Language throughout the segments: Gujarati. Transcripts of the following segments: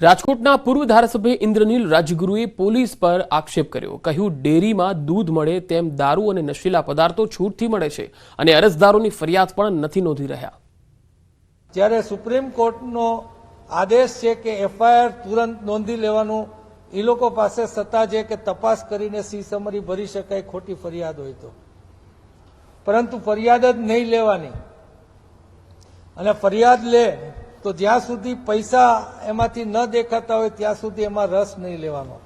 રાજકોટના પૂર્વ ધારાસભ્ય ઇન્દ્રનીલ રાજગુરુએ પોલીસ પર આક્ષેપ કર્યો. કહ્યું, ડેરીમાં દૂધ મળે તેમ દારૂ અને નશીલા પદાર્થો છૂટથી મળે છે અને અરજદારોની ફરિયાદ પણ નથી નોંધી રહ્યા. જ્યારે સુપ્રીમ કોર્ટનો આદેશ છે કે એફઆઈઆર તુરંત નોંધી લેવાનું, એ લોકો પાસે સત્તા છે કે તપાસ કરીને સી સમરી ભરી શકાય ખોટી ફરિયાદ હોય તો, પરંતુ ફરિયાદ જ નહીં લેવાની. અને ફરિયાદ લે તો જ્યાં સુધી પૈસા એમાંથી ન દેખાતા હોય ત્યાં સુધી એમાં રસ નહીં લેવાનો.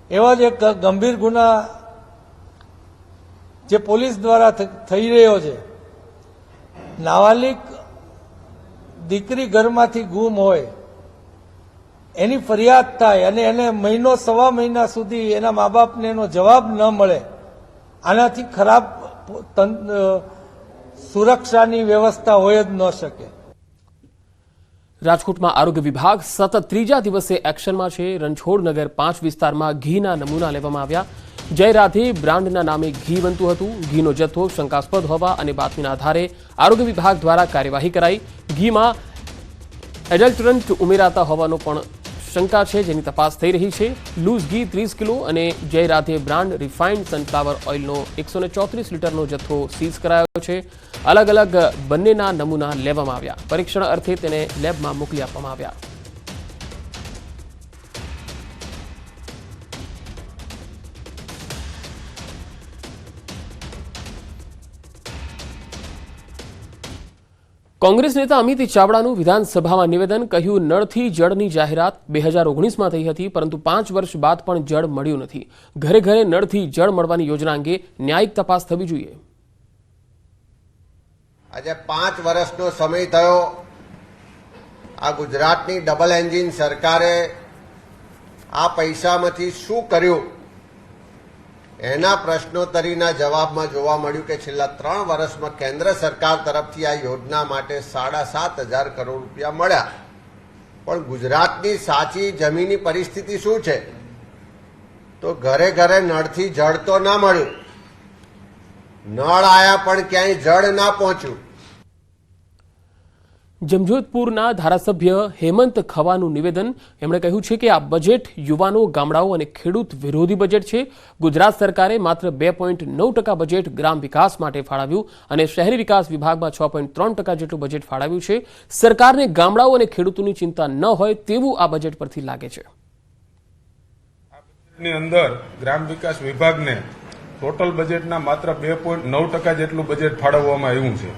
એવા જ એક ગંભીર ગુના જે પોલીસ દ્વારા થઈ રહ્યો છે. નાબાલિગ દીકરી ઘરમાંથી ગુમ હોય, એની ફરિયાદ થાય અને એને મહિનો સવા મહિના સુધી એના મા બાપને એનો જવાબ ન મળે, આનાથી ખરાબ સુરક્ષાની વ્યવસ્થા હોય જ ન શકે. રાજકોટમાં આરોગ્ય વિભાગ સતત ત્રીજા દિવસે એક્શનમાં છે. રણછોડનગર 5 વિસ્તારમાં ઘીના નમૂના લેવામાં આવ્યા. જય રાધે બ્રાન્ડના નામે ઘી બનતું હતું. ઘીનો જથ્થો શંકાસ્પદ હોવા અને બાતમીના આધારે આરોગ્ય વિભાગ દ્વારા કાર્યવાહી કરાઈ. ઘીમાં એડલ્ટરન્ટ ઉમેરાતા હોવાનો પણ શંકા છે, જેની તપાસ થઈ રહી છે. લૂઝ ઘી 30 કિલો અને જય રાધે બ્રાન્ડ રિફાઇન્ડ સનફ્લાવર ઓઇલનો 134 લીટરનો જથ્થો સીઝ કરાયો છે. અલગ અલગ બંનેના નમૂના લેવામાં આવ્યા. પરીક્ષણ અર્થે તેને લેબમાં મોકલી આપવામાં આવ્યા. કોંગ્રેસ નેતા અમિત ચાવડાનું વિધાનસભામાં નિવેદન. કહ્યું, નળથી જળની જાહેરાત 2019માં થઈ હતી, પરંતુ 5 વર્ષ બાદ પણ જળ મળ્યું નથી. ઘરે ઘરે નળથી જળ મળવાની યોજના અંગે ન્યાયિક તપાસ થવી જોઈએ. આજે 5 વર્ષનો સમય થયો. આ ગુજરાતની ડબલ એન્જિન સરકારે આ પૈસામાંથી શું કર્યું, એના પ્રશ્નોત્તરીના જવાબમાં જોવા મળ્યું કે છેલ્લા 3 વર્ષમાં કેન્દ્ર સરકાર તરફથી આ યોજના માટે 7,500 કરોડ રૂપિયા મળ્યા. પણ ગુજરાતની સાચી જમીની પરિસ્થિતિ શું છે? તો ઘરે ઘરે નળથી જળ તો ના મળ્યું, નળ આયા પણ ક્યાંય જળ ના પહોંચ્યું. જમજોધપુરના ધારાસભ્ય હેમંત ખવાનું નિવેદન. એમણે કહ્યું છે કે આ બજેટ યુવાનો, ગામડાઓ અને ખેડૂત વિરોધી બજેટ છે. ગુજરાત સરકારે માત્ર 2.9% બજેટ ગ્રામ વિકાસ માટે ફાળવ્યું અને શહેરી વિકાસ વિભાગમાં 6.3% જેટલું બજેટ ફાળવ્યું છે. સરકારને ગામડાઓ અને ખેડૂતોની ચિંતા ન હોય તેવું આ બજેટ પરથી લાગે છે. ની અંદર ગ્રામ વિકાસ વિભાગને ટોટલ બજેટના માત્ર 2.9% જેટલું બજેટ ફાળવવામાં આવ્યું છે.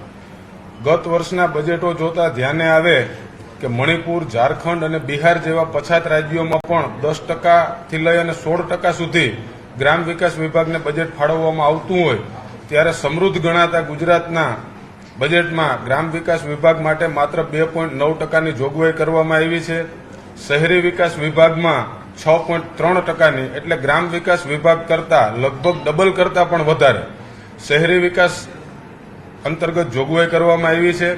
ગત વર્ષના બજેટો જોતા ધ્યાને આવે કે મણિપુર, ઝારખંડ અને બિહાર જેવા પછાત રાજ્યોમાં પણ 10% લઈ અને 16% સુધી ગ્રામ વિકાસ વિભાગને બજેટ ફાળવવામાં આવતું હોય, ત્યારે સમૃદ્ધ ગણાતા ગુજરાતના બજેટમાં ગ્રામ વિકાસ વિભાગ માટે માત્ર 2.9%ની જોગવાઈ કરવામાં આવી છે. શહેરી વિકાસ વિભાગમાં 6.3%ની, એટલે ગ્રામ વિકાસ વિભાગ કરતા લગભગ ડબલ કરતા પણ વધારે શહેરી વિકાસ અંતર્ગત જોગવાઈ કરવામાં આવી છે.